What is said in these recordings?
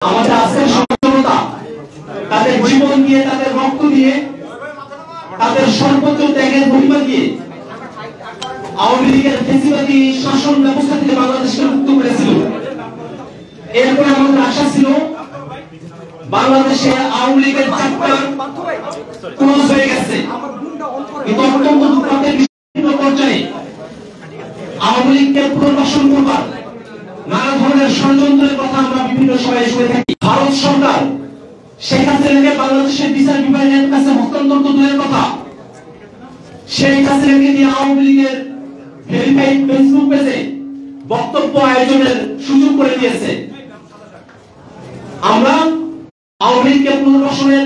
আমাদের আজকের সচেতনতা তাদের জীবন দিয়ে, তাদের রক্ত দিয়ে, তাদের সর্বোচ্চ ত্যাগের ভূমিকা দিয়ে আওয়ামী লীগের ফ্যাসিবাদী শাসন ব্যবস্থা থেকে বাংলাদেশকে মুক্ত করেছিল। এরপর আমাদের আশা ছিল বাংলাদেশে আওয়ামী লীগের চ্যাপ্টার ক্লোজ হয়ে গেছে, কিন্তু অত্যন্ত দুঃখের বিভিন্ন পর্যায়ে আওয়ামী লীগকে পুনর্বাসন করবার নানা ধরনের ষড়যন্ত্রের কথা আমরা বিভিন্ন সময়ে শুনে থাকি। ভারত সরকার শেখ হাসিনাকে বাংলাদেশের বিচার বিভাগের কাছে হস্তান্তর তো দূরের কথা, শেখ হাসিনাকে দিয়ে আওয়ামী লীগের ভেরিফাইড ফেসবুক পেজে বক্তব্য আয়োজনের সুযোগ করে দিয়েছে। আমরা আওয়ামী লীগকে পুনর্বাসনের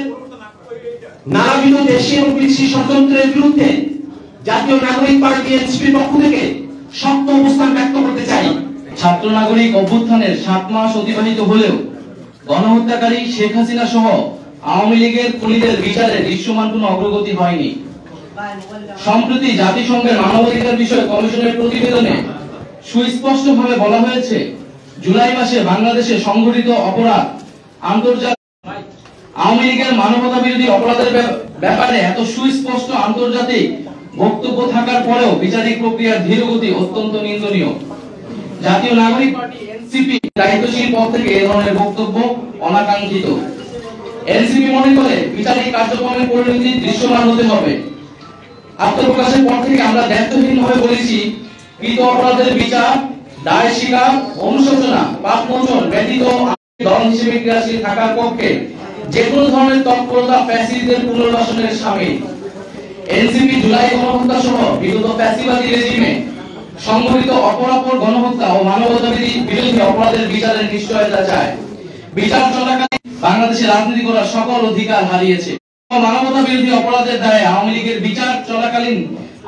নানাবিধ দেশীয় এবং বিদেশি ষড়যন্ত্রের বিরুদ্ধে জাতীয় নাগরিক পার্টি এনসিপির পক্ষ থেকে শক্ত অবস্থান ব্যক্ত করতে চাই। ছাত্র নাগরিক অভ্যুত্থানের 7 মাস অতিবাহিত হলেও গণহত্যাকারী শেখ হাসিনা সহ আওয়ামী লীগের খুনিদের বিচারে দৃশ্যমান কোনো অগ্রগতি হয়নি। সম্প্রতি জাতিসংঘের মানবাধিকার বিষয়ক কমিশনের প্রতিবেদনে সুস্পষ্টভাবে বলা হয়েছে, জুলাই মাসে বাংলাদেশে সংঘটিত অপরাধ আন্তর্জাতিক আওয়ামী লীগের মানবতা বিরোধী অপরাধের ব্যাপারে এত সুস্পষ্ট আন্তর্জাতিক বক্তব্য থাকার পরেও বিচারিক প্রক্রিয়ার ধীরগতি অত্যন্ত নিন্দনীয়। জাতীয় নাগরিক পার্টি এনসিপি দায়িত্বশীল পদ থেকে এই ধরনের বক্তব্য অনাকাঙ্ক্ষিত। এনসিপি মনে করে বিচারিক কার্যক্রমের পরিণতি দৃশ্যমান হতে হবে। আত্মপ্রকাশের পর থেকে আমরা দায়িত্বহীনভাবে বলেছি, কৃত অপরাধের বিচার, দায় স্বীকার, অনুশোচনা, পাপ মোচন ব্যতীত দল হিসেবে ক্রিয়াশীল থাকার পক্ষে যে কোনো ধরনের তৎপরতা ফ্যাসিস্টদের পুনর্বাসনের শামিল। এনসিপি জুলাই গণহত্যা সহ বিগত ফ্যাসিবাদী রেজিমে সংঘটিত অপরাপর গণহত্যা ও মানবতা বিরোধী অপরাধের বিচারের নিশ্চয়তা চায়। বিচার চলাকালীন বাংলাদেশে রাজনীতি করার সকল অধিকার হারিয়েছে। মানবতা বিরোধী অপরাধের দায়ে আওয়ামী লীগের বিচার চলাকালীন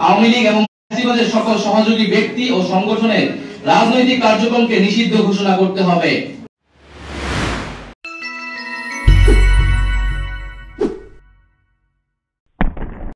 আওয়ামী লীগ এবং ফ্যাসিবাদের সকল সহযোগী ব্যক্তি ও সংগঠনের রাজনৈতিক কার্যক্রমকে নিষিদ্ধ ঘোষণা করতে হবে।